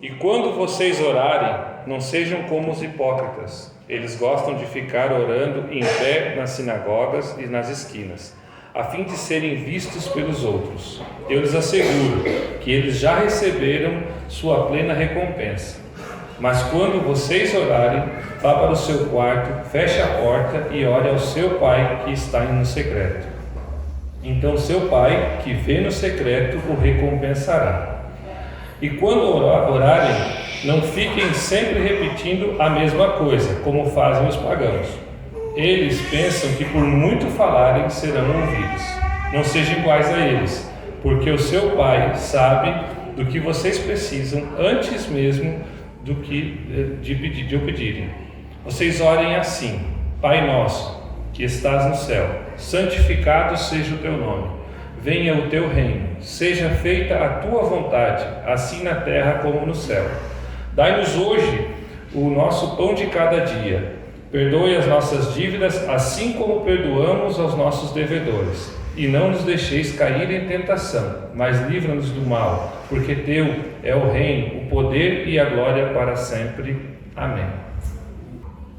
E quando vocês orarem, não sejam como os hipócritas. Eles gostam de ficar orando em pé nas sinagogas e nas esquinas, a fim de serem vistos pelos outros. Eu lhes asseguro que eles já receberam sua plena recompensa. Mas quando vocês orarem, vá para o seu quarto, feche a porta e ore ao seu Pai que está no secreto. Então seu Pai, que vê no secreto, o recompensará. E quando orarem, não fiquem sempre repetindo a mesma coisa, como fazem os pagãos. Eles pensam que por muito falarem serão ouvidos. Não sejam iguais a eles, porque o seu Pai sabe do que vocês precisam antes mesmo de o pedirem. Vocês orem assim: Pai nosso, que estás no céu, santificado seja o teu nome. Venha o teu reino, seja feita a tua vontade, assim na terra como no céu. Dai-nos hoje o nosso pão de cada dia. Perdoe as nossas dívidas, assim como perdoamos aos nossos devedores. E não nos deixeis cair em tentação, mas livra-nos do mal, porque teu é o reino, o poder e a glória para sempre. Amém.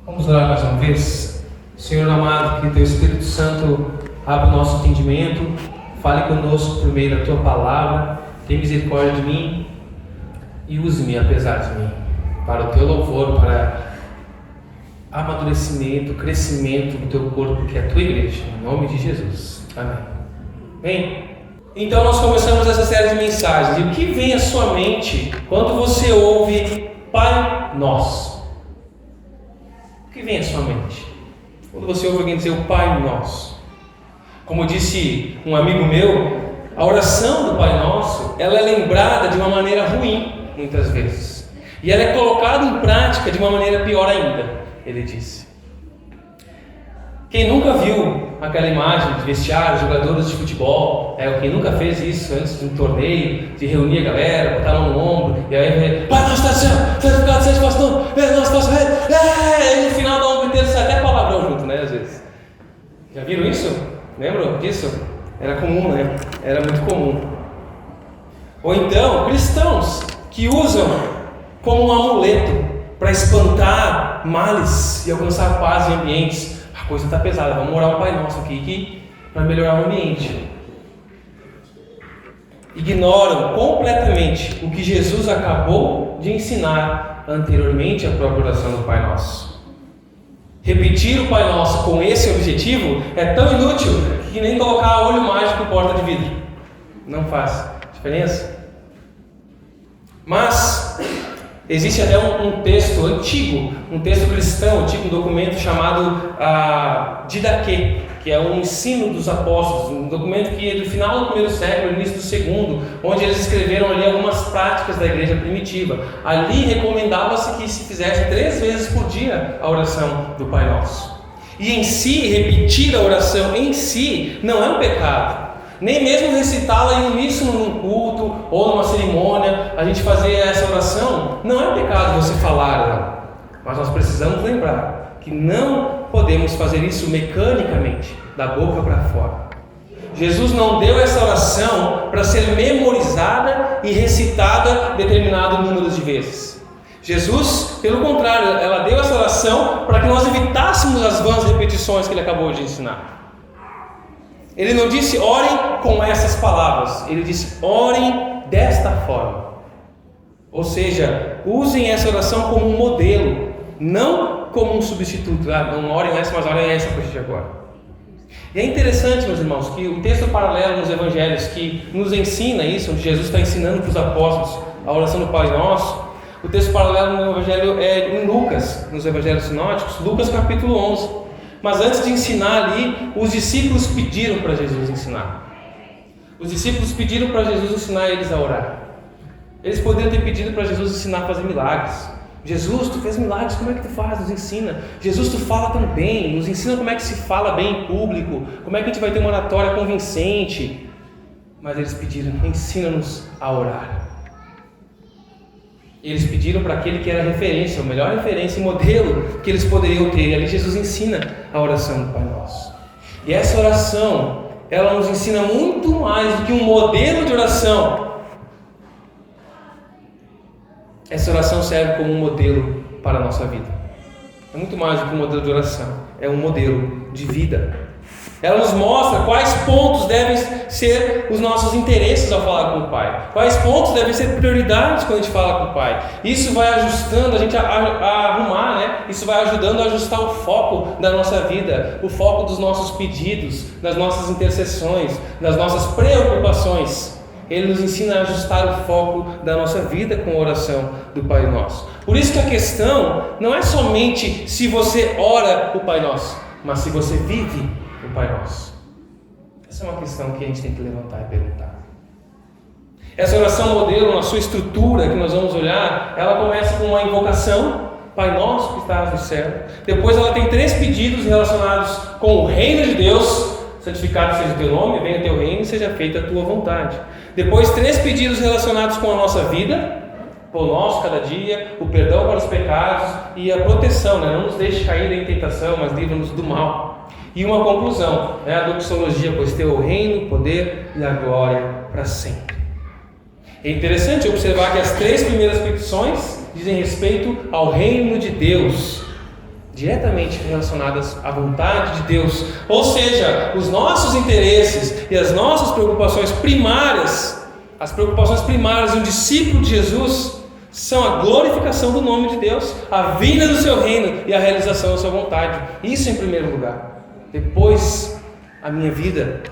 Vamos orar mais uma vez. Senhor amado, que teu Espírito Santo abra o nosso entendimento, fale conosco por meio da tua palavra, tenha misericórdia de mim e use-me apesar de mim, para o teu louvor, para amadurecimento, crescimento do teu corpo, que é a tua igreja, em nome de Jesus. Amém. Bem, então nós começamos essa série de mensagens. E o que vem à sua mente quando você ouve Pai Nosso? O que vem à sua mente quando você ouve alguém dizer o Pai Nosso? Como disse um amigo meu, a oração do Pai Nosso, ela é lembrada de uma maneira ruim, muitas vezes. E ela é colocada em prática de uma maneira pior ainda, ele disse. Quem nunca viu aquela imagem de vestiário, jogadores de futebol, quem nunca fez isso antes de um torneio, de reunir a galera, botar a mão no ombro, e aí Pai Nosso está no céu, santificado seja o vosso nome, venha nosso vosso reino, e no final da ombro inteiro sai até palavrão junto, né, às vezes. Já viram isso? Lembram disso? Era comum, né? Era muito comum. Ou então, cristãos que usam como um amuleto para espantar males e alcançar paz em ambientes. A coisa está pesada, vamos orar o Pai Nosso aqui para melhorar o ambiente. Ignoram completamente o que Jesus acabou de ensinar anteriormente à própria oração do Pai Nosso. Repetir o Pai Nosso com esse objetivo é tão inútil que nem colocar olho mágico em porta de vidro. Não faz diferença. Mas existe até um texto antigo, um texto cristão antigo, um documento chamado Didaquê, que é um ensino dos apóstolos, um documento que é do final do primeiro século, início do segundo, onde eles escreveram ali algumas práticas da igreja primitiva. Ali recomendava-se que se fizesse 3 vezes por dia a oração do Pai Nosso. E em si, repetir a oração em si não é um pecado. Nem mesmo recitá-la em uníssono num culto ou numa cerimônia, a gente fazer essa oração, não é um pecado você falar, não. Mas nós precisamos lembrar que não podemos fazer isso mecanicamente, da boca para fora. Jesus não deu essa oração para ser memorizada e recitada determinado número de vezes. Jesus, pelo contrário, ela deu essa oração para que nós evitássemos as vãs repetições que ele acabou de ensinar. Ele não disse orem com essas palavras, ele disse orem desta forma. Ou seja, usem essa oração como um modelo, não como um substituto. Não orem essa, mas orem essa a partir de agora. E é interessante, meus irmãos, que o texto paralelo nos evangelhos que nos ensina isso, onde Jesus está ensinando para os apóstolos a oração do Pai Nosso, o texto paralelo no evangelho é em Lucas, nos evangelhos sinóticos, Lucas capítulo 11. Mas antes de ensinar ali, os discípulos pediram para Jesus ensinar. Os discípulos pediram para Jesus ensinar eles a orar. Eles poderiam ter pedido para Jesus ensinar a fazer milagres. Jesus, tu fez milagres, como é que tu faz? Nos ensina. Jesus, tu fala tão bem, nos ensina como é que se fala bem em público, como é que a gente vai ter uma oratória convincente. Mas eles pediram, ensina-nos a orar. Eles pediram para aquele que era referência, a melhor referência e modelo que eles poderiam ter. E ali Jesus ensina a oração do Pai Nosso. E essa oração, ela nos ensina muito mais do que um modelo de oração. essa oração serve como um modelo para a nossa vida. É muito mais do que um modelo de oração, é um modelo de vida. Ela nos mostra quais pontos devem ser os nossos interesses ao falar com o Pai. Quais pontos devem ser prioridades quando a gente fala com o Pai. Isso vai ajustando a gente a arrumar, né? Isso vai ajudando a ajustar o foco da nossa vida, o foco dos nossos pedidos, das nossas intercessões, das nossas preocupações. Ele nos ensina a ajustar o foco da nossa vida com a oração do Pai Nosso. Por isso que a questão não é somente se você ora o Pai Nosso, mas se você vive o Pai Nosso. Essa é uma questão que a gente tem que levantar e perguntar. Essa oração modelo, na sua estrutura que nós vamos olhar, ela começa com uma invocação, Pai Nosso que estás no céu. Depois ela tem 3 pedidos relacionados com o reino de Deus. Santificado seja o teu nome, venha o teu reino e seja feita a tua vontade. Depois 3 pedidos relacionados com a nossa vida, pão nosso cada dia, o perdão para os pecados e a proteção, né? Não nos deixe cair em tentação, mas livra-nos do mal. E uma conclusão, a doxologia, pois teu é o reino, o poder e a glória para sempre. É interessante observar que as 3 primeiras petições dizem respeito ao reino de Deus, diretamente relacionadas à vontade de Deus, ou seja, os nossos interesses e as nossas preocupações primárias, as preocupações primárias de um discípulo de Jesus, são a glorificação do nome de Deus, a vinda do seu reino e a realização da sua vontade. Isso em primeiro lugar. Depois a minha vida,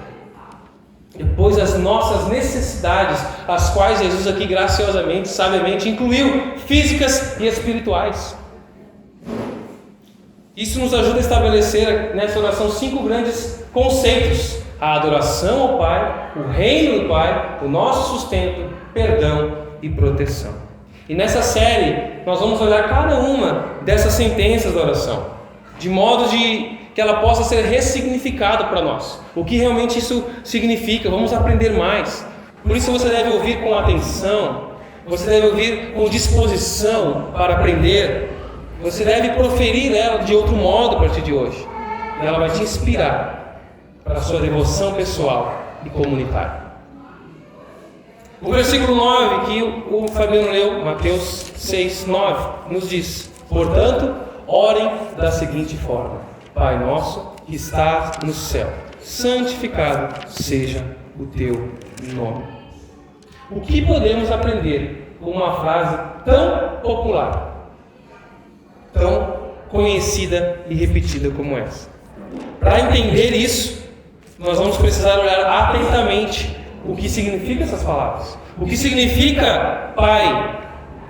depois as nossas necessidades, as quais Jesus aqui graciosamente, sabiamente incluiu, físicas e espirituais. Isso nos ajuda a estabelecer nessa oração 5 grandes conceitos: a adoração ao Pai, o reino do Pai, o nosso sustento, perdão e proteção. E nessa série nós vamos olhar cada uma dessas sentenças da oração, de modo que ela possa ser ressignificada para nós. O que realmente isso significa? Vamos aprender mais. Por isso você deve ouvir com atenção, você deve ouvir com disposição para aprender. Você deve proferir ela de outro modo a partir de hoje. E ela vai te inspirar para a sua devoção pessoal e comunitária. O versículo 9 que o Fabiano leu, Mateus 6, 9, nos diz: portanto, orem da seguinte forma: Pai nosso que estás no céu, santificado seja o teu nome. O que podemos aprender com uma frase tão popular, tão conhecida e repetida como essa? Para entender isso, nós vamos precisar olhar atentamente o que significa essas palavras. O que significa Pai?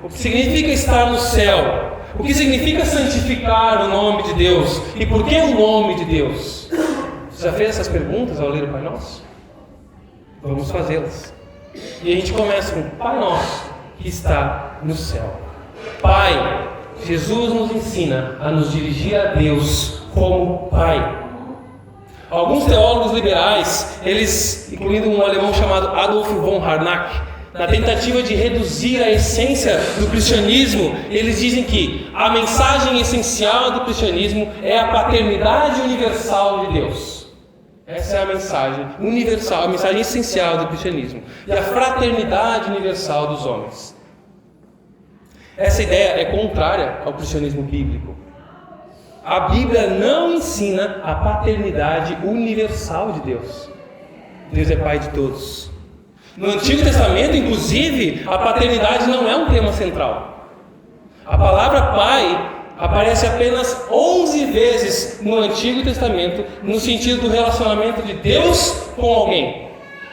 O que significa estar no céu? O que significa santificar o nome de Deus? E por que o nome de Deus? Você já fez essas perguntas ao ler o Pai Nosso? Vamos fazê-las. E a gente começa com Pai Nosso que está no céu. Pai, Jesus nos ensina a nos dirigir a Deus como Pai. Alguns teólogos liberais, eles, incluindo um alemão chamado Adolf von Harnack, na tentativa de reduzir a essência do cristianismo, eles dizem que a mensagem essencial do cristianismo é a paternidade universal de Deus. Essa é a mensagem universal, a mensagem essencial do cristianismo. E a fraternidade universal dos homens. Essa ideia é contrária ao cristianismo bíblico. A Bíblia não ensina a paternidade universal de Deus. Deus é Pai de todos. No Antigo Testamento, inclusive, a paternidade não é um tema central. A palavra Pai aparece apenas 11 vezes no Antigo Testamento, no sentido do relacionamento de Deus com alguém.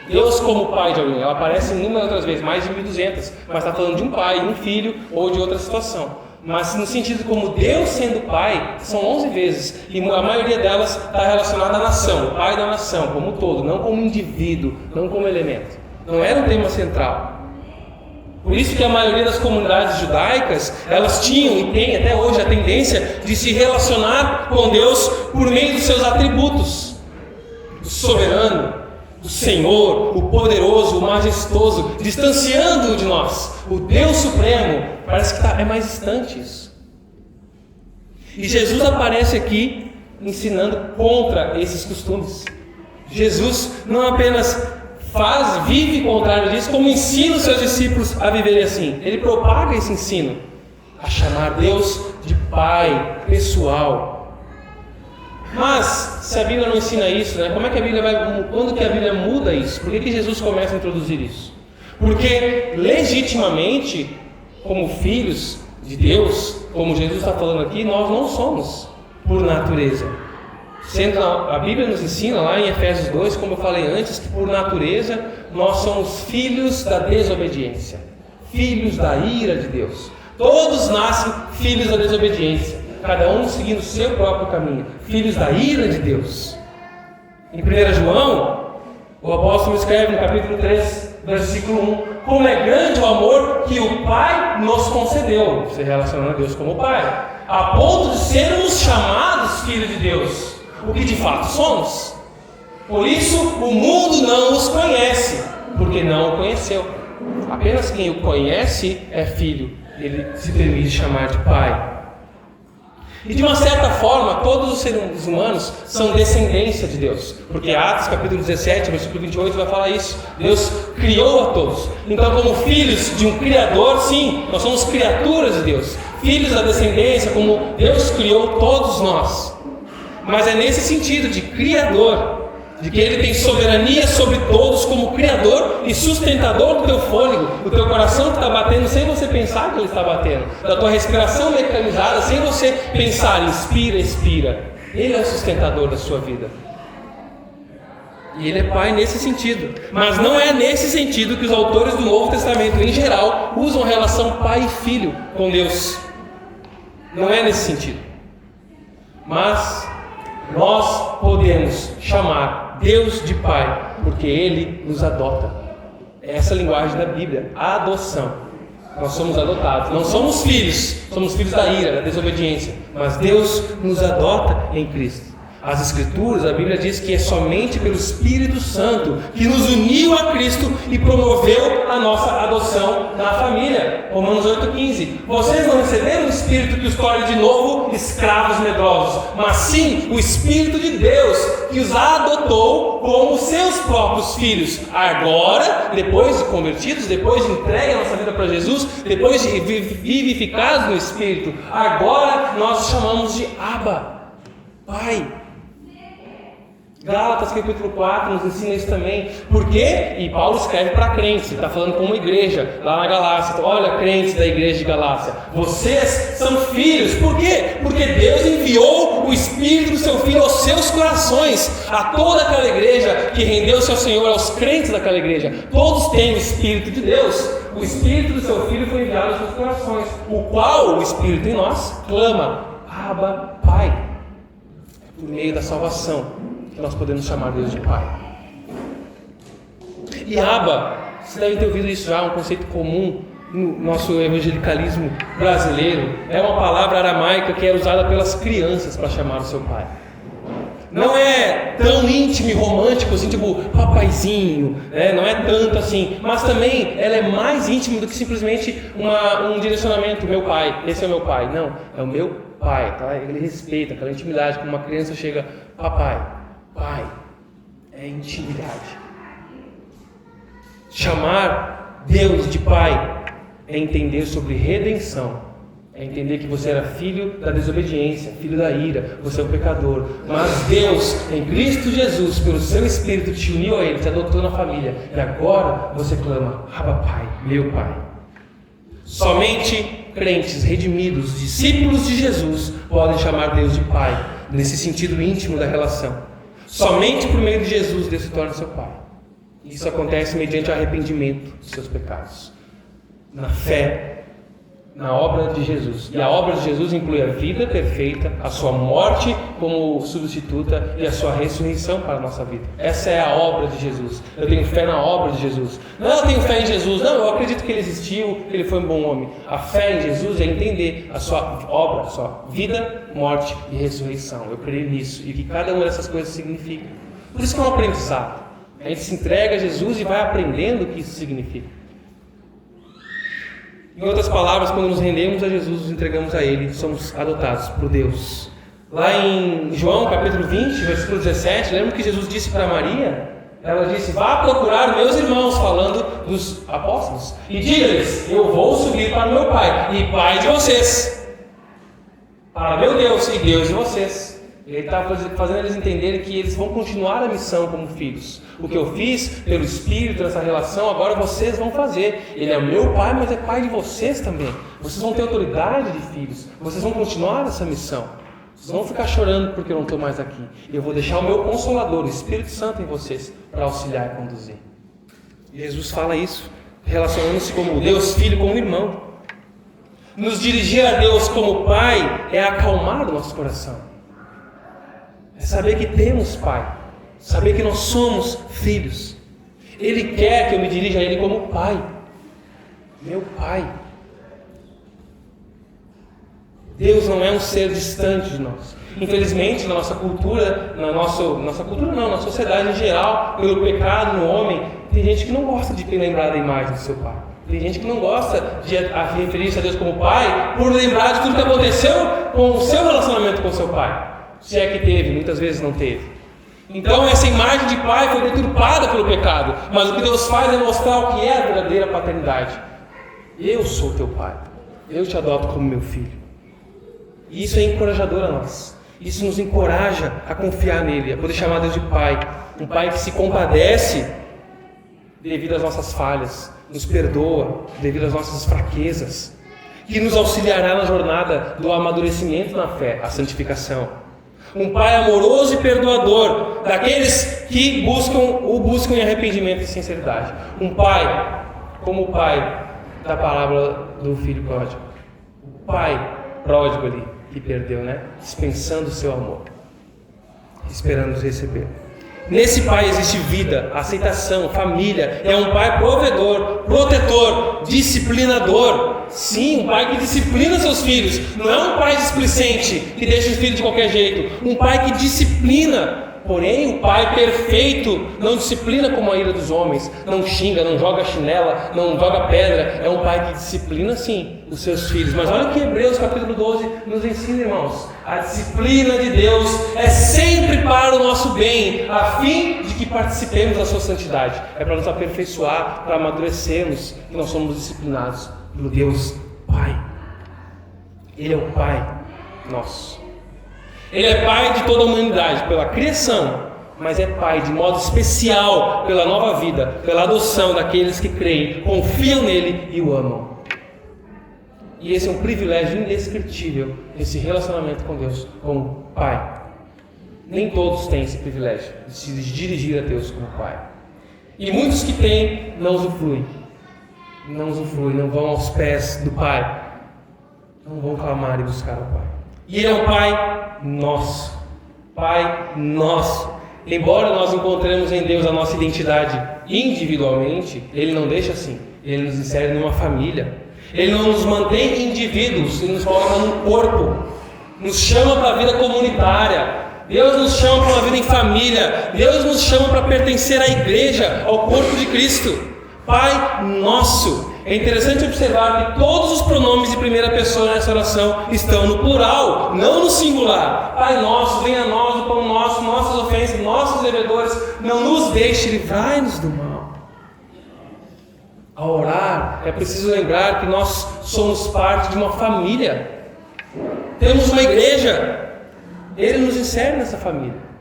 Deus como pai de alguém. Ela aparece inúmeras outras vezes, mais de 1.200, mas está falando de um pai, um filho ou de outra situação. Mas no sentido como Deus sendo pai, são 11 vezes, e a maioria delas está relacionada à nação, o pai da nação como um todo, não como indivíduo, não como elemento. Não era um tema central. Por isso que a maioria das comunidades judaicas, elas tinham e têm até hoje a tendência de se relacionar com Deus por meio dos seus atributos: o soberano, o Senhor, o poderoso, o majestoso, distanciando-o de nós. O Deus Supremo parece que é mais distante isso. E Jesus aparece aqui ensinando contra esses costumes. Jesus não apenas vive contrário disso, como ensina os seus discípulos a viverem assim. Ele propaga esse ensino, a chamar Deus de Pai pessoal. Mas, se a Bíblia não ensina isso, né, como é que a Bíblia quando que a Bíblia muda isso? Por que Jesus começa a introduzir isso? Porque, legitimamente, como filhos de Deus, como Jesus está falando aqui, nós não somos por natureza. A Bíblia nos ensina lá em Efésios 2, como eu falei antes, que por natureza nós somos filhos da desobediência, filhos da ira de Deus. Todos nascem filhos da desobediência, cada um seguindo o seu próprio caminho, filhos da ira de Deus. Em 1 João, o apóstolo escreve no capítulo 3, versículo 1: como é grande o amor que o Pai nos concedeu, se relaciona a Deus como Pai, a ponto de sermos chamados filhos de Deus, o que de fato somos. Por isso o mundo não os conhece, porque não o conheceu. Apenas quem o conhece é filho, ele se permite chamar de Pai. E de uma certa forma, todos os seres humanos são descendência de Deus, porque Atos capítulo 17, versículo 28 vai falar isso. Deus criou a todos. Então, como filhos de um Criador, sim, nós somos criaturas de Deus, filhos da descendência, como Deus criou todos nós. Mas é nesse sentido de Criador, de que Ele tem soberania sobre todos como Criador e sustentador do teu fôlego, do teu coração que está batendo sem você pensar que ele está batendo, da tua respiração mecanizada sem você pensar, inspira, expira. Ele é o sustentador da sua vida. E Ele é Pai nesse sentido. Mas não é nesse sentido que os autores do Novo Testamento, em geral, usam a relação pai e filho com Deus. Não é nesse sentido. Mas nós podemos chamar Deus de Pai, porque Ele nos adota. Essa é a linguagem da Bíblia, a adoção. Nós somos adotados, não somos filhos da ira, da desobediência, mas Deus nos adota em Cristo. As Escrituras, a Bíblia diz que é somente pelo Espírito Santo que nos uniu a Cristo e promoveu a nossa adoção na família. Romanos 8,15. Vocês não receberam o Espírito que os torne de novo escravos medrosos, mas sim o Espírito de Deus que os adotou como seus próprios filhos. Agora, depois de convertidos, depois de entregue a nossa vida para Jesus, depois de vivificados no Espírito, agora nós os chamamos de Abba, Pai. Gálatas capítulo 4 nos ensina isso também. Por quê? E Paulo escreve para crentes, ele está falando com uma igreja lá na Galácia. Então, olha, crentes da igreja de Galácia, vocês são filhos. Por quê? Porque Deus enviou o Espírito do seu Filho aos seus corações. A toda aquela igreja que rendeu-se ao Senhor, aos crentes daquela igreja, todos têm o Espírito de Deus. O Espírito do seu Filho foi enviado aos seus corações, o qual o Espírito em nós clama: Abba, Pai. Por meio da salvação que nós podemos chamar Deus de Pai. E Abba, você deve ter ouvido isso já, um conceito comum no nosso evangelicalismo brasileiro. É uma palavra aramaica que era usada pelas crianças para chamar o seu pai. Não é tão íntimo e romântico assim, tipo papaizinho, né? Não é tanto assim, mas também ela é mais íntima do que simplesmente um direcionamento: meu pai, esse é o meu pai. Não, é o meu pai, tá? Ele respeita aquela intimidade. Quando uma criança chega: papai, pai, é intimidade. Chamar Deus de Pai é entender sobre redenção, é entender que você era filho da desobediência, filho da ira, você é um pecador, mas Deus, em Cristo Jesus, pelo seu Espírito, te uniu a Ele, te adotou na família, e agora você clama: Abba, Pai, meu Pai. Somente crentes redimidos, discípulos de Jesus, podem chamar Deus de Pai, nesse sentido íntimo da relação. Somente por meio de Jesus Deus se torna seu Pai. Isso acontece mediante o arrependimento dos seus pecados, na fé, na obra de Jesus. E a obra de Jesus inclui a vida perfeita, a sua morte como substituta e a sua ressurreição para a nossa vida. Essa é a obra de Jesus. Eu tenho fé na obra de Jesus. Não, eu tenho fé em Jesus. Não, eu acredito que Ele existiu, que Ele foi um bom homem. A fé em Jesus é entender a sua obra, a sua vida, morte e ressurreição. Eu creio nisso e o que cada uma dessas coisas significa. Por isso que é um aprendizado. A gente se entrega a Jesus e vai aprendendo o que isso significa. Em outras palavras, quando nos rendemos a Jesus, nos entregamos a Ele, somos adotados por Deus. Lá em João capítulo 20, versículo 17, lembra que Jesus disse para Maria? Ela disse: vá procurar meus irmãos, falando dos apóstolos, e diga-lhes: eu vou subir para o meu Pai e Pai de vocês, para meu Deus e Deus de vocês. Ele está fazendo eles entenderem que eles vão continuar a missão como filhos. O que eu fiz pelo Espírito nessa relação, agora vocês vão fazer. Ele é meu Pai, mas é Pai de vocês também. Vocês vão ter autoridade de filhos. Vocês vão continuar essa missão. Vocês vão ficar chorando porque eu não estou mais aqui. Eu vou deixar o meu Consolador, o Espírito Santo, em vocês, para auxiliar e conduzir. Jesus fala isso, relacionando-se como Deus Filho, como irmão. Nos dirigir a Deus como Pai é acalmar o nosso coração. É saber que temos Pai, saber que nós somos filhos. Ele quer que eu me dirija a Ele como Pai, meu Pai. Deus não é um ser distante de nós. Infelizmente, na nossa cultura, na sociedade em geral, pelo pecado no homem, tem gente que não gosta de lembrar da imagem do seu Pai. Tem gente que não gosta de referir-se a Deus como Pai por lembrar de tudo que aconteceu com o seu relacionamento com o seu Pai. Se é que teve, muitas vezes não teve. Então essa imagem de Pai foi deturpada pelo pecado. Mas o que Deus faz é mostrar o que é a verdadeira paternidade. Eu sou teu Pai. Eu te adoto como meu filho. E isso é encorajador a nós. Isso nos encoraja a confiar nele, a poder chamar Deus de Pai. Um Pai que se compadece devido às nossas falhas, nos perdoa devido às nossas fraquezas, que nos auxiliará na jornada do amadurecimento na fé, a santificação. Um Pai amoroso e perdoador daqueles que o buscam em arrependimento e sinceridade. Um Pai como o Pai da parábola do filho pródigo. O Pai pródigo ali que perdeu, dispensando o seu amor, esperando nos receber. Nesse Pai existe vida, aceitação, família. É um Pai provedor, protetor, disciplinador. Sim, um Pai que disciplina seus filhos. Não é um Pai displicente que deixa os filhos de qualquer jeito. Um Pai que disciplina. Porém, o Pai perfeito não disciplina como a ira dos homens. Não xinga, não joga chinela, não joga pedra. É um Pai que disciplina sim os seus filhos. Mas olha o que Hebreus capítulo 12 nos ensina, irmãos. A disciplina de Deus é sempre para o nosso bem, a fim de que participemos da sua santidade. É para nos aperfeiçoar, para amadurecermos, que nós somos disciplinados pelo Deus Pai. Ele é o Pai nosso. Ele é Pai de toda a humanidade, pela criação, mas é Pai de modo especial pela nova vida, pela adoção daqueles que creem, confiam nele e o amam. E esse é um privilégio indescritível, esse relacionamento com Deus como Pai. Nem todos têm esse privilégio de se dirigir a Deus como Pai. E muitos que têm não usufruem, não vão aos pés do Pai, não vão clamar e buscar o Pai. E Ele é um Pai nosso, Pai nosso. Embora nós encontremos em Deus a nossa identidade individualmente, Ele não deixa assim. Ele nos insere numa família. Ele não nos mantém indivíduos, Ele nos coloca num corpo. Nos chama para a vida comunitária. Deus nos chama para uma vida em família. Deus nos chama para pertencer à igreja, ao corpo de Cristo. Pai nosso. É interessante observar que todos os pronomes de primeira pessoa nessa oração estão no plural, não no singular. Pai nosso, venha a nós o pão nosso, nossas ofensas, nossos devedores, não nos deixe, livrai-nos do mal. Ao orar, é preciso lembrar que nós somos parte de uma família. Temos uma igreja. Ele nos insere nessa família.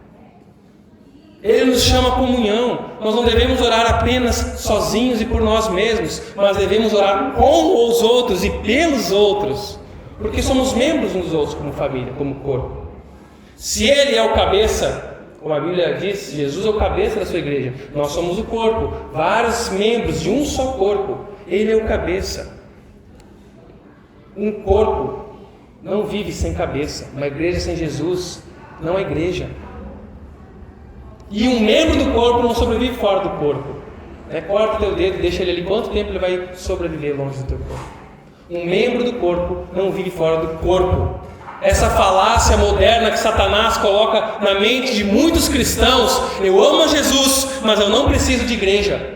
Ele nos chama à comunhão. Nós não devemos orar apenas sozinhos e por nós mesmos, mas devemos orar com os outros e pelos outros, porque somos membros uns dos outros como família, como corpo. Se Ele é o cabeça, como a Bíblia diz, Jesus é o cabeça da sua igreja, nós somos o corpo, vários membros de um só corpo. Ele é o cabeça. Um corpo não vive sem cabeça. Uma igreja sem Jesus não é igreja. E um membro do corpo não sobrevive fora do corpo. Corta teu dedo e deixa ele ali. Quanto tempo ele vai sobreviver longe do teu corpo? Um membro do corpo não vive fora do corpo. Essa falácia moderna que Satanás coloca na mente de muitos cristãos: eu amo a Jesus, mas eu não preciso de igreja.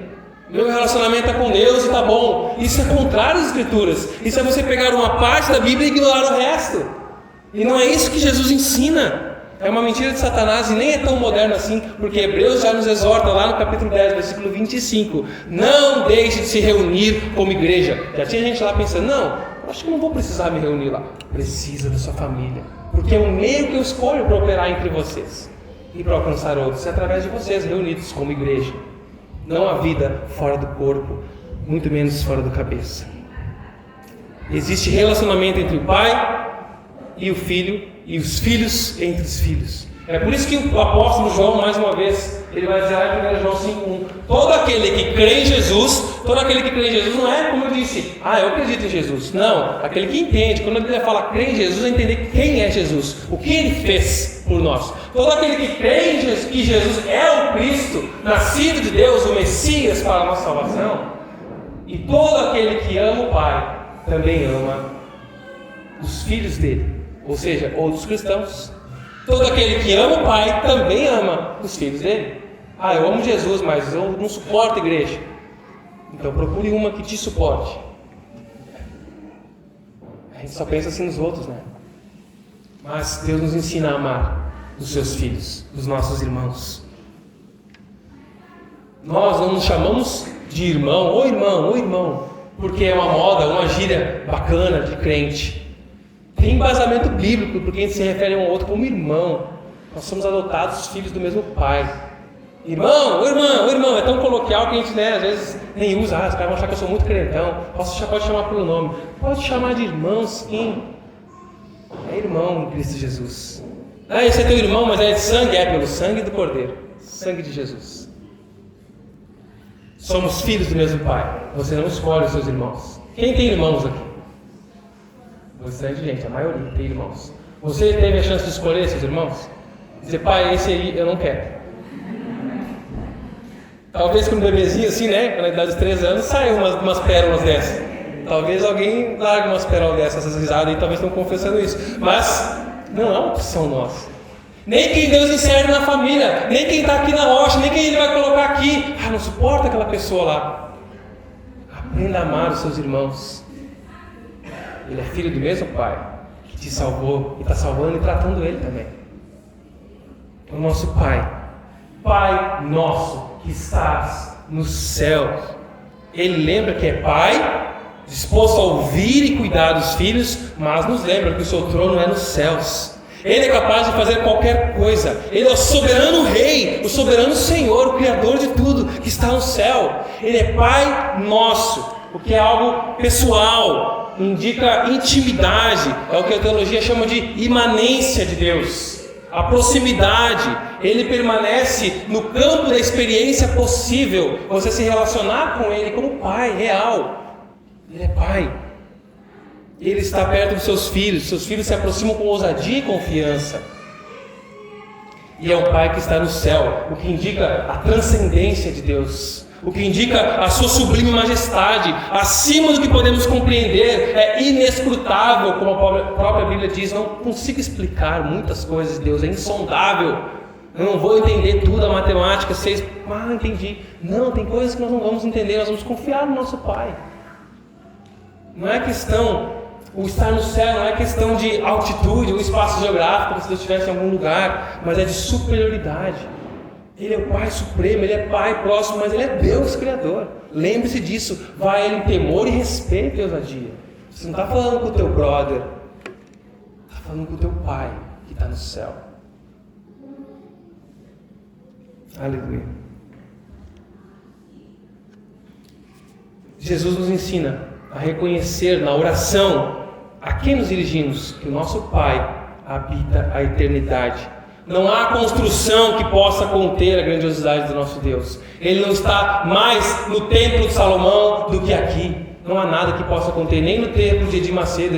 Meu relacionamento é com Deus e está bom. Isso é contrário às Escrituras. Isso é você pegar uma parte da Bíblia e ignorar o resto. E não é isso que Jesus ensina. É uma mentira de Satanás e nem é tão moderno assim, porque Hebreus já nos exorta lá no capítulo 10, versículo 25: não deixe de se reunir como igreja. Já tinha gente lá pensando: não, acho que não vou precisar me reunir lá. Precisa da sua família, porque é o meio que eu escolho para operar entre vocês e para alcançar outros, é através de vocês reunidos como igreja. Não há vida fora do corpo, muito menos fora do cabeça. Existe relacionamento entre o pai e o filho, e os filhos entre os filhos. É por isso que o apóstolo João, mais uma vez, ele vai dizer lá em 1 João 5,1: todo aquele que crê em Jesus, não é como eu disse, eu acredito em Jesus. Não, aquele que entende. Quando a Bíblia fala crê em Jesus, é entender quem é Jesus, o que ele fez por nós. Todo aquele que crê em Jesus, que Jesus é o Cristo, nascido de Deus, o Messias para a nossa salvação. E todo aquele que ama o Pai, também ama os filhos dele, ou seja, outros cristãos. Todo aquele que ama o Pai também ama os filhos dele. Eu amo Jesus, mas eu não suporto a igreja. Então procure uma que te suporte. A gente só pensa assim nos outros, né? Mas Deus nos ensina a amar os seus filhos, os nossos irmãos. Nós não nos chamamos de irmão, ô irmão, porque é uma moda, uma gíria bacana de crente. Tem embasamento bíblico, porque a gente se refere a um outro como irmão. Nós somos adotados filhos do mesmo pai. Irmão, é tão coloquial que a gente, às vezes nem usa. Os caras vão achar que eu sou muito crentão. Pode chamar pelo nome. Pode chamar de irmão, sim. É irmão em Cristo Jesus. Esse é teu irmão, mas é de sangue? É pelo sangue do Cordeiro, sangue de Jesus. Somos filhos do mesmo pai. Você não escolhe os seus irmãos. Quem tem irmãos aqui? Bastante gente, a maioria tem irmãos. Você teve a chance de escolher seus irmãos? Dizer: pai, esse aí eu não quero. Talvez com um bebezinho assim, na idade de 3 anos, saiam umas pérolas dessas. Talvez alguém largue umas pérolas dessas, essas risadas aí, talvez estão confessando isso. Mas não é uma opção nossa. Nem quem Deus insere na família, nem quem está aqui na rocha, nem quem Ele vai colocar aqui. Não suporta aquela pessoa lá. Aprenda a amar os seus irmãos. Ele é filho do mesmo Pai que te salvou e está salvando e tratando ele também. O nosso Pai, Pai nosso que estás nos céus. Ele lembra que é Pai, disposto a ouvir e cuidar dos filhos, mas nos lembra que o seu trono é nos céus. Ele é capaz de fazer qualquer coisa. Ele é o soberano Rei, o soberano Senhor, o Criador de tudo que está no céu. Ele é Pai nosso, o que é algo pessoal, indica intimidade, é o que a teologia chama de imanência de Deus, a proximidade. Ele permanece no campo da experiência possível, você se relacionar com Ele como Pai real. Ele é Pai, Ele está perto dos seus filhos se aproximam com ousadia e confiança. E é um Pai que está no céu, o que indica a transcendência de Deus, o que indica a sua sublime majestade, acima do que podemos compreender, é inescrutável, como a própria Bíblia diz. Não consigo explicar muitas coisas de Deus, é insondável. Eu não vou entender tudo, a matemática, entendi. Não, tem coisas que nós não vamos entender, nós vamos confiar no nosso Pai. Não é questão, o estar no céu não é questão de altitude ou espaço geográfico, se Deus estivesse em algum lugar, mas é de superioridade. Ele é o Pai Supremo, Ele é Pai próximo, mas Ele é Deus Criador. Lembre-se disso, vai a Ele em temor e respeito e ousadia. Você não está falando com o teu brother, está falando com o teu Pai que está no céu. Aleluia. Jesus nos ensina a reconhecer na oração a quem nos dirigimos, que o nosso Pai habita a eternidade. Não há construção que possa conter a grandiosidade do nosso Deus. Ele não está mais no templo de Salomão do que aqui. Não há nada que possa conter, nem no templo de Edir Macedo.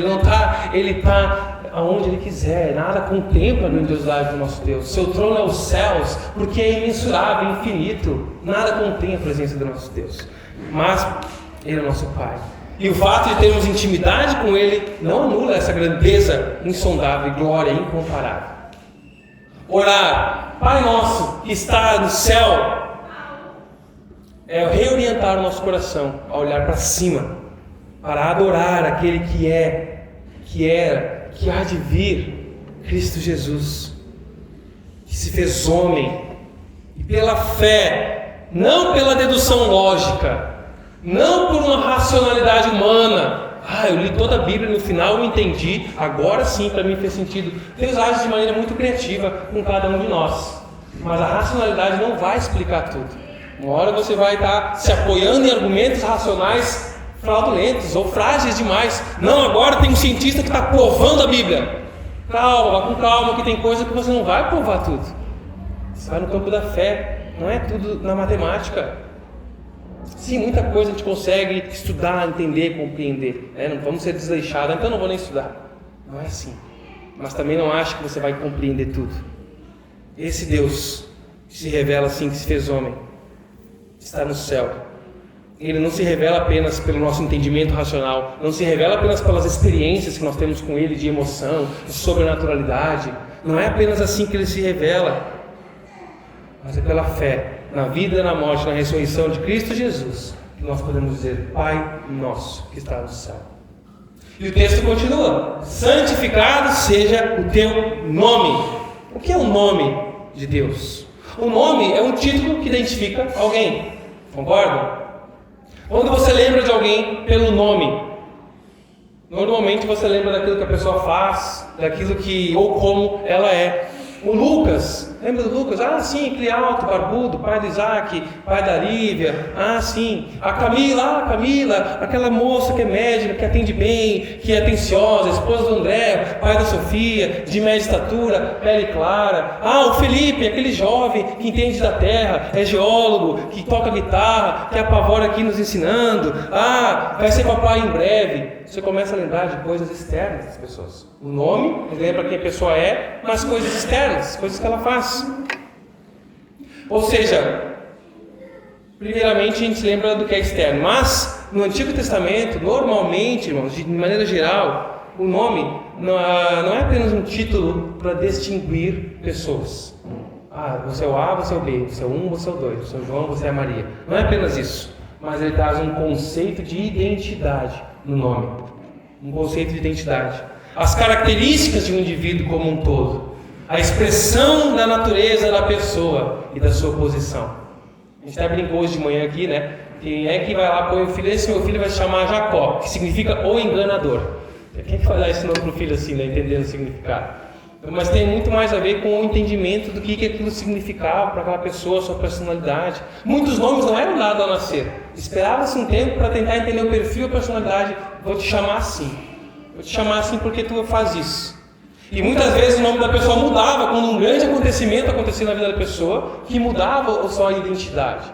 Ele está aonde Ele quiser. Nada contempla a grandiosidade do nosso Deus. Seu trono é os céus, porque é imensurável, infinito. Nada contém a presença do nosso Deus. Mas Ele é o nosso Pai. E o fato de termos intimidade com Ele não anula essa grandeza insondável e glória incomparável. Orar, Pai nosso que está no céu, é reorientar o nosso coração a olhar para cima, para adorar aquele que é, que era, que há de vir, Cristo Jesus. que se fez homem, e pela fé, não pela dedução lógica, não por uma racionalidade humana. Eu li toda a Bíblia, no final eu entendi, agora sim para mim fez sentido. Deus age de maneira muito criativa com cada um de nós, mas a racionalidade não vai explicar tudo. Uma hora você vai estar se apoiando em argumentos racionais fraudulentos ou frágeis demais. Não, agora tem um cientista que está provando a Bíblia. Calma, vá com calma, que tem coisa que você não vai provar tudo. Você vai no campo da fé, não é tudo na matemática. Sim, muita coisa a gente consegue estudar, entender, compreender, né? Não vamos ser desleixados, então não vou nem estudar. Não é assim. Mas também não acho que você vai compreender tudo. Esse Deus que se revela assim, que se fez homem, está no céu. Ele não se revela apenas pelo nosso entendimento racional, não se revela apenas pelas experiências que nós temos com Ele de emoção, de sobrenaturalidade. Não é apenas assim que Ele se revela, mas é pela fé na vida, na morte, na ressurreição de Cristo Jesus, que nós podemos dizer: Pai nosso que está no céu. E o texto continua: santificado seja o teu nome. O que é o nome de Deus? O nome é um título que identifica alguém, concordam? Quando você lembra de alguém pelo nome, normalmente você lembra daquilo que a pessoa faz, daquilo que ou como ela é. O Lucas, lembra do Lucas? Sim, aquele alto, barbudo, pai do Isaac, pai da Lívia. Sim. A Camila, aquela moça que é médica, que atende bem, que é atenciosa, esposa do André, pai da Sofia, de média estatura, pele clara. O Felipe, aquele jovem que entende da terra, é geólogo, que toca guitarra, que apavora aqui nos ensinando. Vai ser papai em breve. Você começa a lembrar de coisas externas das pessoas. O nome lembra quem a pessoa é, mas coisas externas, coisas que ela faz. Ou seja, primeiramente a gente lembra do que é externo. Mas no Antigo Testamento, normalmente, irmãos, de maneira geral, o nome não é apenas um título para distinguir pessoas. Você é o A, você é o B, você é o 1, você é o 2, você é o João, você é a Maria. Não é apenas isso, mas ele traz um conceito de identidade no nome. Um conceito de identidade. As características de um indivíduo como um todo. A expressão da natureza da pessoa e da sua posição. A gente até brincou hoje de manhã aqui, né? Quem é que vai lá põe o filho? Esse meu filho vai se chamar Jacó, que significa o enganador. Quem é que vai dar esse nome para o filho assim, né? Entendendo o significado? Mas tem muito mais a ver com o entendimento do que aquilo significava para aquela pessoa, sua personalidade. Muitos nomes não eram dados ao nascer. Esperava-se um tempo para tentar entender o perfil e a personalidade. Vou te chamar assim. Vou te chamar assim porque tu faz isso. E muitas vezes o nome da pessoa mudava quando um grande acontecimento acontecia na vida da pessoa, que mudava a sua identidade.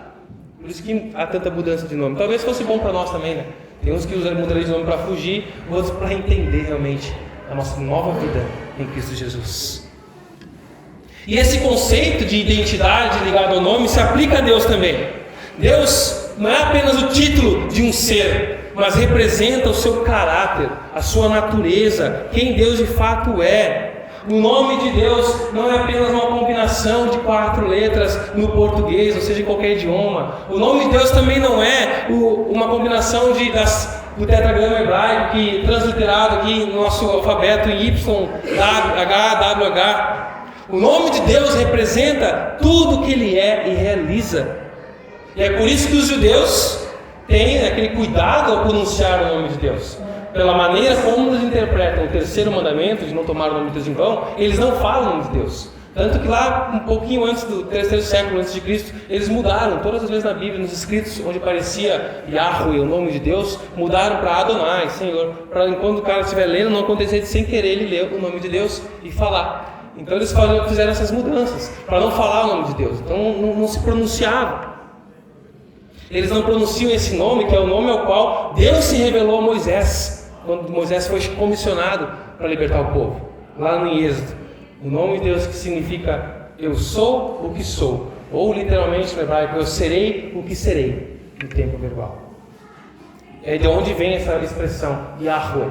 Por isso que há tanta mudança de nome. Talvez fosse bom para nós também, né? Tem uns que mudariam de nome para fugir, outros para entender realmente a nossa nova vida em Cristo Jesus. E esse conceito de identidade ligado ao nome se aplica a Deus também. Deus não é apenas o título de um ser, mas representa o seu caráter, a sua natureza, quem Deus de fato é. O nome de Deus não é apenas uma combinação de 4 letras no português, ou seja, em qualquer idioma. O nome de Deus também não é uma combinação do tetragrama hebraico, que transliterado aqui no nosso alfabeto em Y, H, W, H. O nome de Deus representa tudo que Ele é e realiza. E é por isso que os judeus têm aquele cuidado ao pronunciar o nome de Deus. Pela maneira como eles interpretam o terceiro mandamento, de não tomar o nome de Deus em vão, eles não falam o nome de Deus. Tanto que lá, um pouquinho antes do terceiro século antes de Cristo, eles mudaram, todas as vezes na Bíblia, nos escritos onde aparecia Yahweh, o nome de Deus, mudaram para Adonai, Senhor, para enquanto o cara estiver lendo, não acontecer de sem querer ele ler o nome de Deus e falar. Então eles fizeram essas mudanças, para não falar o nome de Deus, então não se pronunciava. Eles não pronunciam esse nome, que é o nome ao qual Deus se revelou a Moisés, quando Moisés foi comissionado para libertar o povo, lá no Êxodo. O nome de Deus que significa eu sou o que sou, ou literalmente no hebraico, eu serei o que serei, no tempo verbal. É de onde vem essa expressão, Yahweh.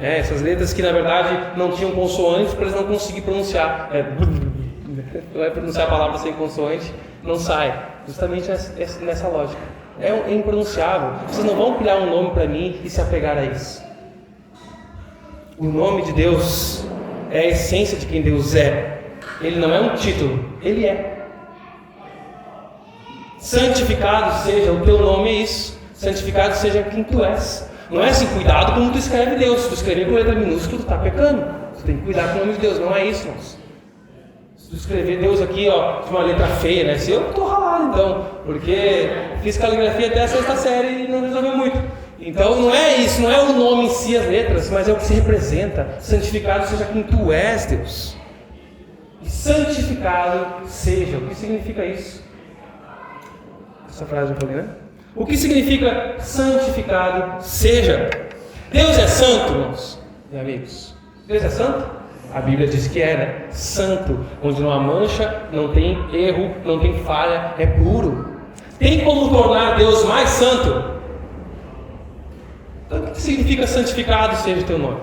Essas letras que na verdade não tinham consoantes para eles não conseguirem pronunciar. Vai pronunciar a palavra sem consoante, não sai. Justamente nessa lógica. É impronunciável. Vocês não vão criar um nome para mim e se apegar a isso. O nome de Deus é a essência de quem Deus é. ele não é um título, ele é. Santificado seja o teu nome, é isso. Santificado seja quem tu és. Não é assim, cuidado como tu escreve Deus. Se tu escrever com letra minúscula, tu está pecando. Tu tem que cuidar com o nome de Deus, não é isso, irmãos. Se tu escrever Deus aqui, ó, de uma letra feia, né? Se eu estou ralado, então, porque fiz caligrafia até a 6ª série e não resolveu muito. Então não é isso, não é o nome em si, as letras, mas é o que se representa. Santificado seja quem tu és, Deus. E santificado seja. O que significa isso? Essa frase eu falei, né? O que significa santificado seja? Deus é santo, irmãos e amigos. Deus é santo? A Bíblia diz que é, né? Santo, onde não há mancha, não tem erro, não tem falha, é puro. Tem como tornar Deus mais santo? Então, o que significa santificado seja o teu nome?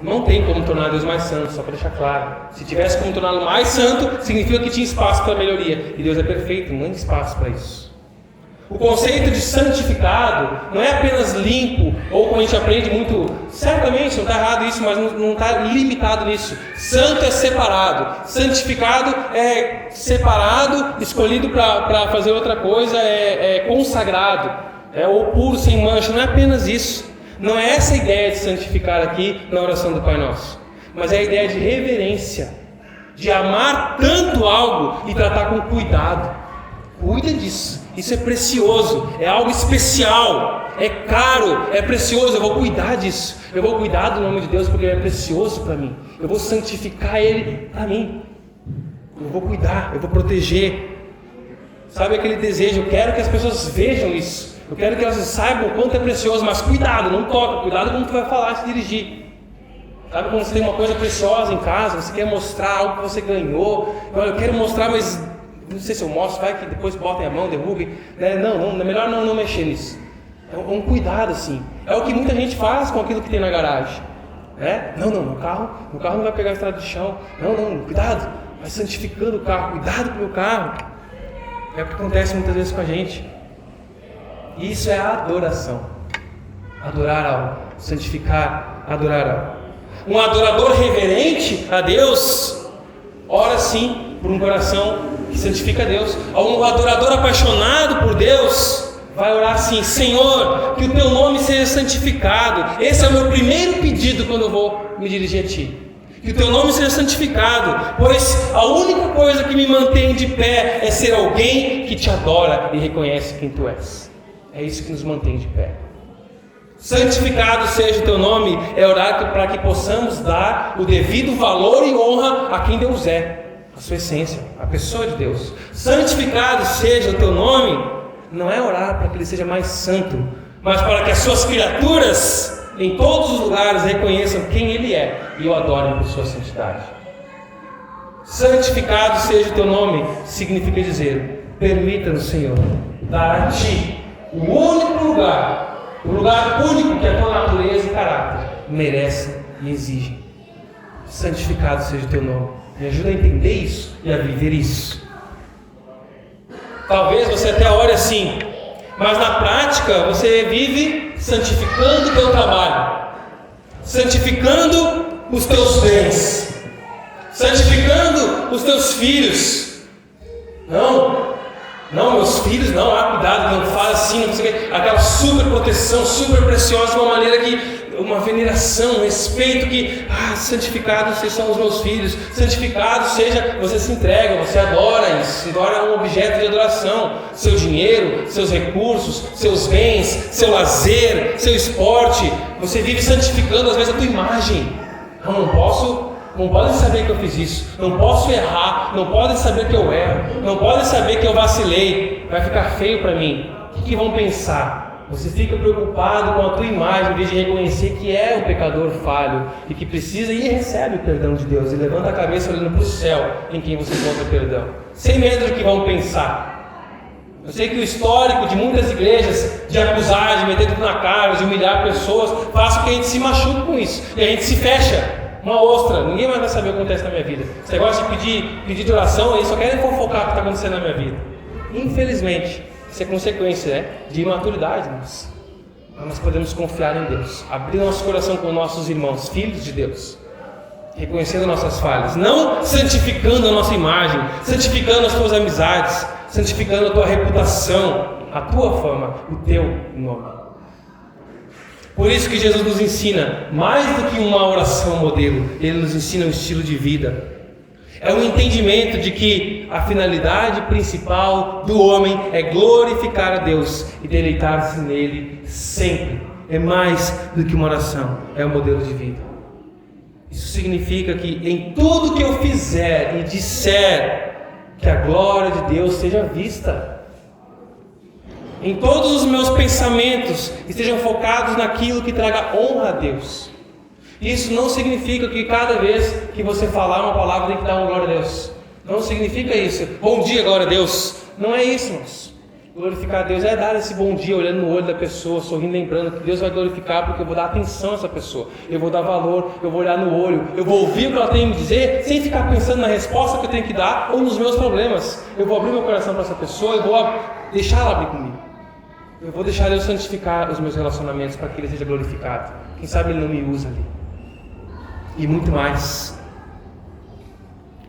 Não tem como tornar Deus mais santo, só para deixar claro. Se tivesse como torná-lo mais santo, significa que tinha espaço para melhoria. E Deus é perfeito, não tem espaço para isso. O conceito de santificado não é apenas limpo, ou como a gente aprende muito, certamente não está errado isso, mas não está limitado nisso. Santo é separado, santificado é separado, escolhido para fazer outra coisa, é consagrado, é o puro, sem mancha. Não é apenas isso. Não é essa a ideia de santificar aqui na oração do Pai Nosso, mas é a ideia de reverência, de amar tanto algo e tratar com cuidado. Cuida disso, isso é precioso, é algo especial, é caro, é precioso. Eu vou cuidar disso, eu vou cuidar do nome de Deus porque ele é precioso para mim. Eu vou santificar ele para mim, eu vou cuidar, eu vou proteger. Sabe aquele desejo? Eu quero que as pessoas vejam isso, eu quero que elas saibam o quanto é precioso, mas cuidado, não toca, cuidado como tu vai falar, se dirigir. Sabe quando você tem uma coisa preciosa em casa, você quer mostrar algo que você ganhou, eu quero mostrar, mas não sei se eu mostro, vai que depois botem a mão, derrubem, né? Não, é melhor não mexer nisso. É um cuidado assim, é o que muita gente faz com aquilo que tem na garagem, né? Não, meu carro não vai pegar a estrada de chão, não, cuidado, vai santificando o carro, cuidado com o meu carro. É o que acontece muitas vezes com a gente. Isso é a adoração. Adorar algo, santificar, adorar algo. Um adorador reverente a Deus ora sim por um coração que santifica a Deus. Um adorador apaixonado por Deus vai orar assim: Senhor, que o teu nome seja santificado. Esse é o meu primeiro pedido quando eu vou me dirigir a ti. Que o teu nome seja santificado, pois a única coisa que me mantém de pé é ser alguém que te adora e reconhece quem tu és. É isso que nos mantém de pé. Santificado seja o teu nome é orar para que possamos dar o devido valor e honra a quem Deus é, a sua essência, a pessoa de Deus. Santificado seja o teu nome não é orar para que ele seja mais santo, mas para que as suas criaturas em todos os lugares reconheçam quem ele é e o adorem por sua santidade. Santificado seja o teu nome significa dizer: permita-nos, Senhor, dar a ti o único lugar, o lugar único que a tua natureza e caráter merecem e exigem. Santificado seja o teu nome. Me ajuda a entender isso e a viver isso. Talvez você até ore assim, mas na prática você vive santificando o teu trabalho, santificando os teus bens, santificando os teus filhos. Não, meus filhos, não, cuidado, não faz assim, não sei o que, aquela super proteção, super preciosa, de uma maneira que, uma veneração, um respeito que, santificados são os meus filhos, santificado seja, você se entrega, você adora isso, se torna um objeto de adoração, seu dinheiro, seus recursos, seus bens, seu lazer, seu esporte, você vive santificando às vezes a tua imagem. Não podem saber que eu fiz isso, não posso errar, não podem saber que eu erro, não podem saber que eu vacilei, vai ficar feio para mim. O que vão pensar? Você fica preocupado com a tua imagem, em vez de reconhecer que é um pecador falho e que precisa e recebe o perdão de Deus, e levanta a cabeça olhando para o céu em quem você encontra perdão, sem medo do que vão pensar. Eu sei que o histórico de muitas igrejas de acusar, de meter tudo na cara, de humilhar pessoas, faz com que a gente se machuque com isso e a gente se fecha. Uma ostra, ninguém mais vai saber o que acontece na minha vida. Esse negócio de pedir de oração, eles só querem fofocar o que está acontecendo na minha vida. Infelizmente, isso é consequência de imaturidade, mas nós podemos confiar em Deus, abrir nosso coração com nossos irmãos, filhos de Deus, reconhecendo nossas falhas, não santificando a nossa imagem, santificando as tuas amizades, santificando a tua reputação, a tua fama, o teu nome. Por isso que Jesus nos ensina, mais do que uma oração modelo, Ele nos ensina um estilo de vida. É um entendimento de que a finalidade principal do homem é glorificar a Deus e deleitar-se nele sempre. É mais do que uma oração, é um modelo de vida. Isso significa que em tudo que eu fizer e disser, que a glória de Deus seja vista. Em todos os meus pensamentos estejam focados naquilo que traga honra a Deus. Isso não significa que cada vez que você falar uma palavra tem que dar uma glória a Deus. Não significa isso. Bom dia, glória a Deus. Não é isso, irmãos. Glorificar a Deus é dar esse bom dia olhando no olho da pessoa, sorrindo, lembrando que Deus vai glorificar porque eu vou dar atenção a essa pessoa. Eu vou dar valor, eu vou olhar no olho, eu vou ouvir o que ela tem a me dizer, sem ficar pensando na resposta que eu tenho que dar ou nos meus problemas. Eu vou abrir meu coração para essa pessoa e vou deixar ela abrir comigo. Eu vou deixar Deus santificar os meus relacionamentos para que Ele seja glorificado. Quem sabe Ele não me usa ali. E muito mais.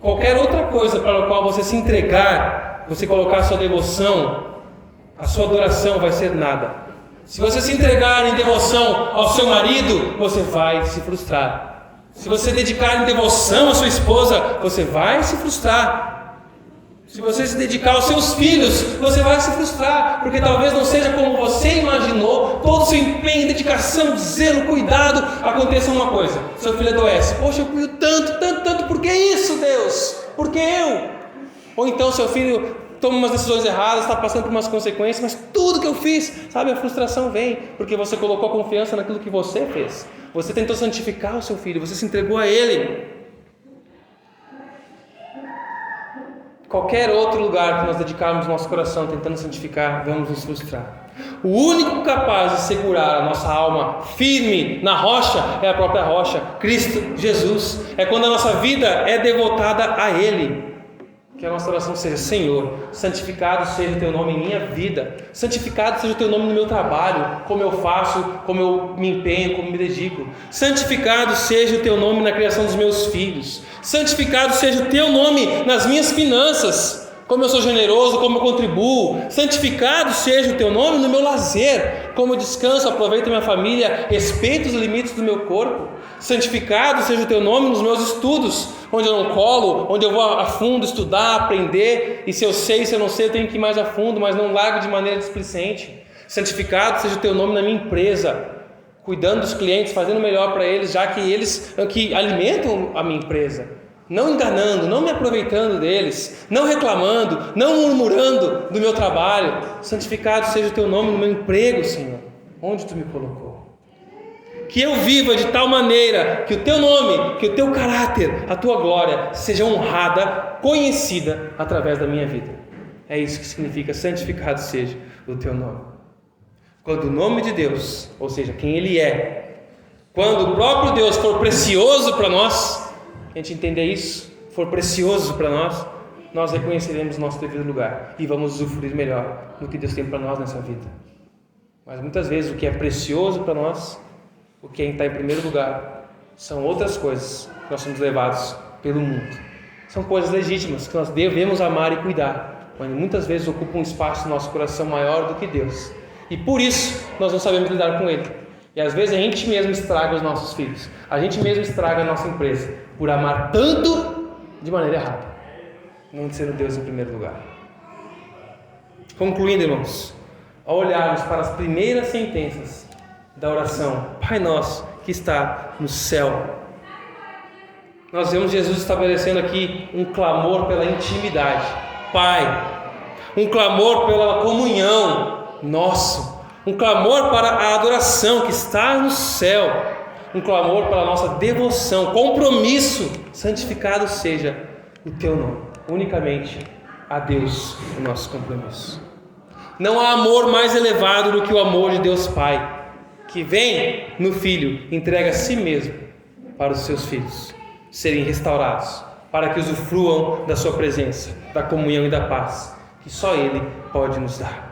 Qualquer outra coisa para a qual você se entregar, você colocar a sua devoção, a sua adoração vai ser nada. Se você se entregar em devoção ao seu marido, você vai se frustrar. Se você dedicar em devoção à sua esposa, você vai se frustrar. Se você se dedicar aos seus filhos, você vai se frustrar, porque talvez não seja como você imaginou. Todo o seu empenho, dedicação, zelo, cuidado, aconteça uma coisa: seu filho adoece. Poxa, eu cuido tanto, por que isso, Deus? Por que eu? Ou então seu filho toma umas decisões erradas, está passando por umas consequências, mas tudo que eu fiz, sabe, a frustração vem, porque você colocou confiança naquilo que você fez. Você tentou santificar o seu filho, você se entregou a ele. Qualquer outro lugar que nós dedicarmos nosso coração tentando santificar, vamos nos frustrar. O único capaz de segurar a nossa alma firme na rocha é a própria rocha, Cristo Jesus. É quando a nossa vida é devotada a Ele. Que a nossa oração seja: Senhor, santificado seja o Teu nome em minha vida, santificado seja o Teu nome no meu trabalho, como eu faço, como eu me empenho, como me dedico. Santificado seja o Teu nome na criação dos meus filhos. Santificado seja o Teu nome nas minhas finanças, como eu sou generoso, como eu contribuo. Santificado seja o Teu nome no meu lazer, como eu descanso, aproveito a minha família, respeito os limites do meu corpo. Santificado seja o Teu nome nos meus estudos, onde eu não colo, onde eu vou a fundo estudar, aprender, e se eu sei, se eu não sei, eu tenho que ir mais a fundo, mas não largo de maneira displicente. Santificado seja o Teu nome na minha empresa, cuidando dos clientes, fazendo o melhor para eles, já que eles que alimentam a minha empresa, não enganando, não me aproveitando deles, não reclamando, não murmurando do meu trabalho. Santificado seja o Teu nome no meu emprego, Senhor, onde Tu me colocou. Que eu viva de tal maneira que o Teu nome, que o Teu caráter, a Tua glória seja honrada, conhecida através da minha vida. É isso que significa: santificado seja o Teu nome. Quando o nome de Deus, ou seja, quem Ele é, quando o próprio Deus for precioso para nós, a gente entender isso, for precioso para nós, nós reconheceremos o nosso devido lugar e vamos usufruir melhor do que Deus tem para nós nessa vida. Mas muitas vezes o que é precioso para nós, o que está em primeiro lugar, são outras coisas que nós somos levados pelo mundo. São coisas legítimas que nós devemos amar e cuidar, mas muitas vezes ocupam um espaço no nosso coração maior do que Deus. E por isso nós não sabemos lidar com ele. E às vezes a gente mesmo estraga os nossos filhos, a gente mesmo estraga a nossa empresa, por amar tanto de maneira errada, não ser o Deus em primeiro lugar. Concluindo, irmãos, ao olharmos para as primeiras sentenças da oração Pai Nosso que está no céu, nós vemos Jesus estabelecendo aqui um clamor pela intimidade, Pai, um clamor pela comunhão nosso, um clamor para a adoração que está no céu, um clamor para a nossa devoção, compromisso: santificado seja o Teu nome, unicamente a Deus o nosso compromisso. Não há amor mais elevado do que o amor de Deus Pai, que vem no Filho, entrega a si mesmo para os seus filhos serem restaurados, para que usufruam da sua presença, da comunhão e da paz que só Ele pode nos dar.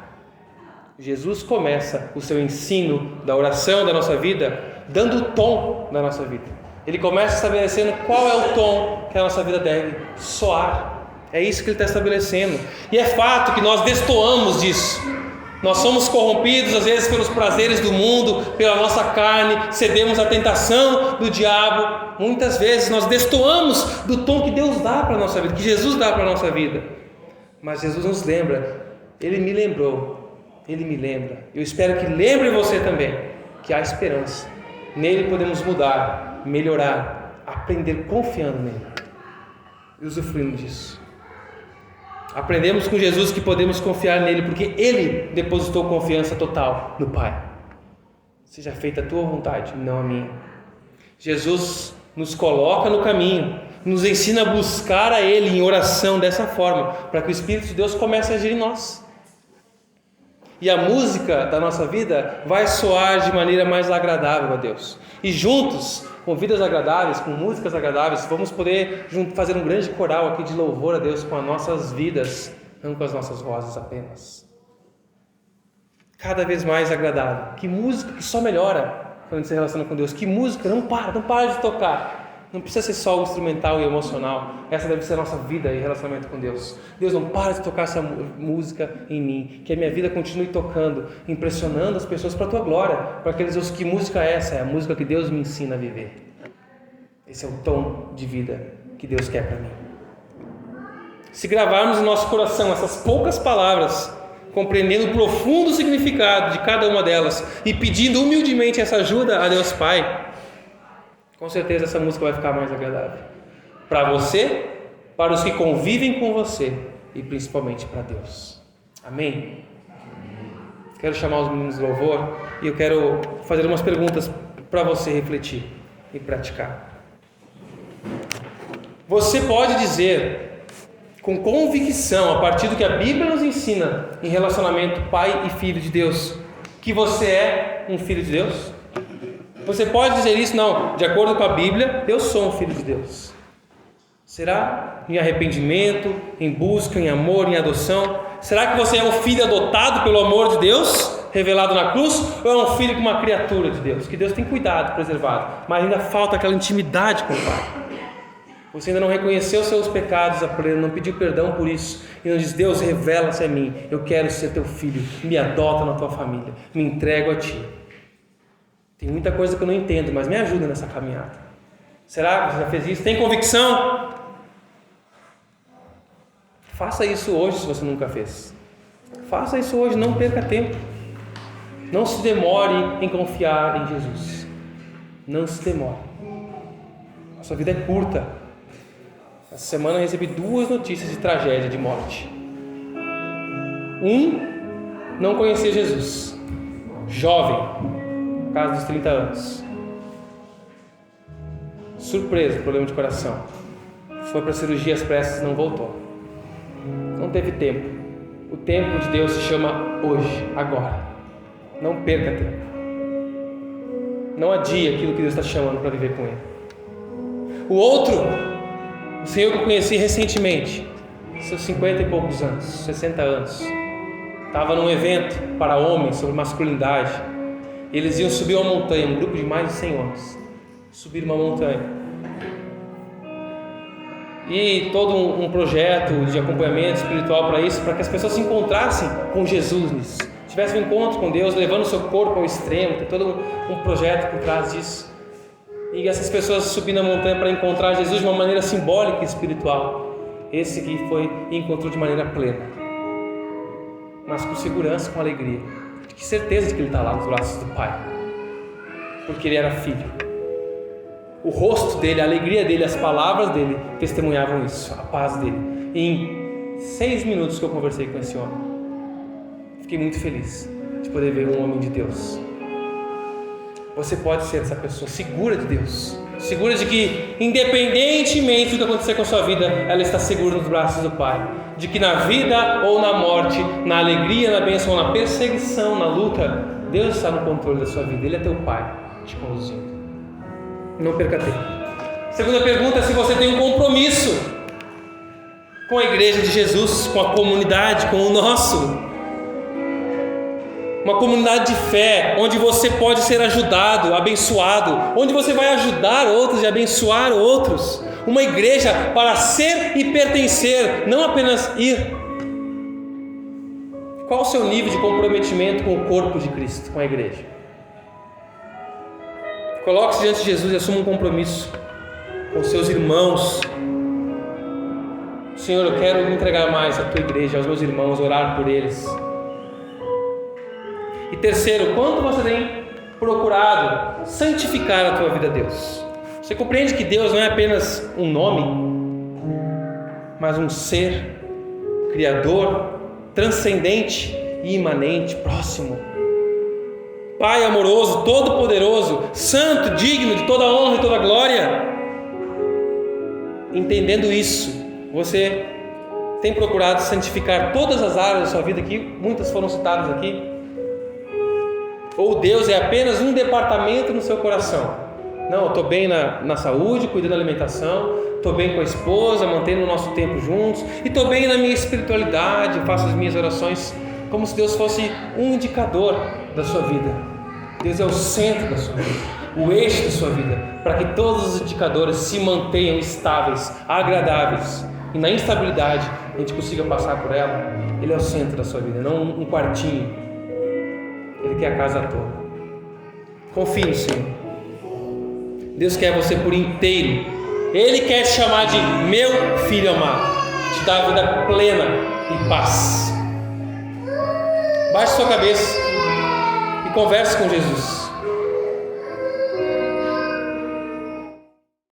Jesus começa o seu ensino da oração da nossa vida dando o tom da nossa vida. Ele começa estabelecendo qual é o tom que a nossa vida deve soar. É isso que ele está estabelecendo. E é fato que nós destoamos disso. Nós somos corrompidos às vezes pelos prazeres do mundo, pela nossa carne, cedemos à tentação do diabo. Muitas vezes nós destoamos do tom que Deus dá para a nossa vida, que Jesus dá para a nossa vida. Mas Jesus nos lembra, Ele me lembrou, Ele me lembra. Eu espero que lembre você também, que há esperança. Nele podemos mudar, melhorar, aprender confiando nele e usufruindo disso. Aprendemos com Jesus que podemos confiar nele, porque Ele depositou confiança total no Pai. Seja feita a tua vontade, não a minha. Jesus nos coloca no caminho, nos ensina a buscar a Ele em oração dessa forma, para que o Espírito de Deus comece a agir em nós. E a música da nossa vida vai soar de maneira mais agradável a Deus. E juntos, com vidas agradáveis, com músicas agradáveis, vamos poder fazer um grande coral aqui de louvor a Deus com as nossas vidas, não com as nossas vozes apenas. Cada vez mais agradável. Que música que só melhora quando a gente se relaciona com Deus. Que música, não para de tocar. Não precisa ser só o instrumental e emocional. Essa deve ser a nossa vida e relacionamento com Deus. Deus, não para de tocar essa música em mim. Que a minha vida continue tocando, impressionando as pessoas para a tua glória. Para que eles ouçam que música é essa? É a música que Deus me ensina a viver. Esse é o tom de vida que Deus quer para mim. Se gravarmos em nosso coração essas poucas palavras, compreendendo o profundo significado de cada uma delas e pedindo humildemente essa ajuda a Deus Pai, com certeza essa música vai ficar mais agradável para você, para os que convivem com você e principalmente para Deus. Amém? Quero chamar os meninos do louvor e eu quero fazer umas perguntas para você refletir e praticar. Você pode dizer com convicção, a partir do que a Bíblia nos ensina em relacionamento pai e filho de Deus, que você é um filho de Deus? Você pode dizer isso? Não, de acordo com a Bíblia, eu sou um filho de Deus. Será em arrependimento, em busca, em amor, em adoção? Será que você é um filho adotado pelo amor de Deus, revelado na cruz? Ou é um filho com uma criatura de Deus, que Deus tem cuidado, preservado, mas ainda falta aquela intimidade com o Pai? Você ainda não reconheceu seus pecados a pleno, não pediu perdão por isso, e não diz: Deus, revela-se a mim, eu quero ser teu filho, me adota na tua família, me entrego a ti. Tem muita coisa que eu não entendo, mas me ajuda nessa caminhada. Será que você já fez isso? Tem convicção? Faça isso hoje se você nunca fez. Faça isso hoje, não perca tempo. Não se demore em confiar em Jesus. Não se demore. A sua vida é curta. Essa semana eu recebi 2 notícias de tragédia, de morte. Não conhecia Jesus. Jovem. Casa dos 30 anos. Surpresa, problema de coração. Foi para cirurgia às pressas e não voltou. Não teve tempo. O tempo de Deus se chama hoje, agora. Não perca tempo. Não adie aquilo que Deus está chamando para viver com Ele. O outro, o Senhor que eu conheci recentemente, seus 50 e poucos anos, 60 anos, estava num evento para homens sobre masculinidade. Eles iam subir uma montanha, um grupo de mais de 100 homens. Subir uma montanha. E todo um projeto de acompanhamento espiritual para isso, para que as pessoas se encontrassem com Jesus nisso. Tivessem um encontro com Deus, levando o seu corpo ao extremo. Tem todo um projeto por trás disso. E essas pessoas subindo a montanha para encontrar Jesus de uma maneira simbólica e espiritual. Esse aqui encontrou de maneira plena. Mas com segurança, com alegria. Que certeza de que ele está lá nos braços do Pai, porque ele era filho. O rosto dele, a alegria dele, as palavras dele testemunhavam isso, a paz dele. E em 6 minutos que eu conversei com esse homem, fiquei muito feliz de poder ver um homem de Deus. Você pode ser essa pessoa segura de Deus, segura de que, independentemente do que acontecer com a sua vida, ela está segura nos braços do Pai. De que na vida ou na morte, na alegria, na bênção ou na perseguição, na luta, Deus está no controle da sua vida. Ele é teu Pai, te conduzindo. Não perca tempo. Segunda pergunta é se você tem um compromisso com a igreja de Jesus, com a comunidade, com o nosso. uma comunidade de fé, onde você pode ser ajudado, abençoado, onde você vai ajudar outros e abençoar outros. Uma igreja para ser e pertencer, não apenas ir. Qual o seu nível de comprometimento com o corpo de Cristo, com a igreja? Coloque-se diante de Jesus e assuma um compromisso com seus irmãos. Senhor, eu quero me entregar mais à tua igreja, aos meus irmãos, orar por eles. E terceiro, quanto você tem procurado santificar a tua vida a Deus? Você compreende que Deus não é apenas um nome, mas um ser criador, transcendente e imanente, próximo. Pai amoroso, todo-poderoso, santo, digno de toda honra e toda glória. Entendendo isso, você tem procurado santificar todas as áreas da sua vida aqui? Muitas foram citadas aqui. Ou Deus é apenas um departamento no seu coração? Não, eu estou bem na saúde, cuidando da alimentação, estou bem com a esposa, mantendo o nosso tempo juntos, e estou bem na minha espiritualidade, faço as minhas orações, como se Deus fosse um indicador da sua vida. Deus é o centro da sua vida, o eixo da sua vida, para que todos os indicadores se mantenham estáveis, agradáveis, e na instabilidade a gente consiga passar por ela. Ele é o centro da sua vida, não um quartinho. Ele quer a casa toda. Confie no Senhor. Deus quer você por inteiro. Ele quer te chamar de meu filho amado, te dar a vida plena e paz. Baixe sua cabeça e converse com Jesus.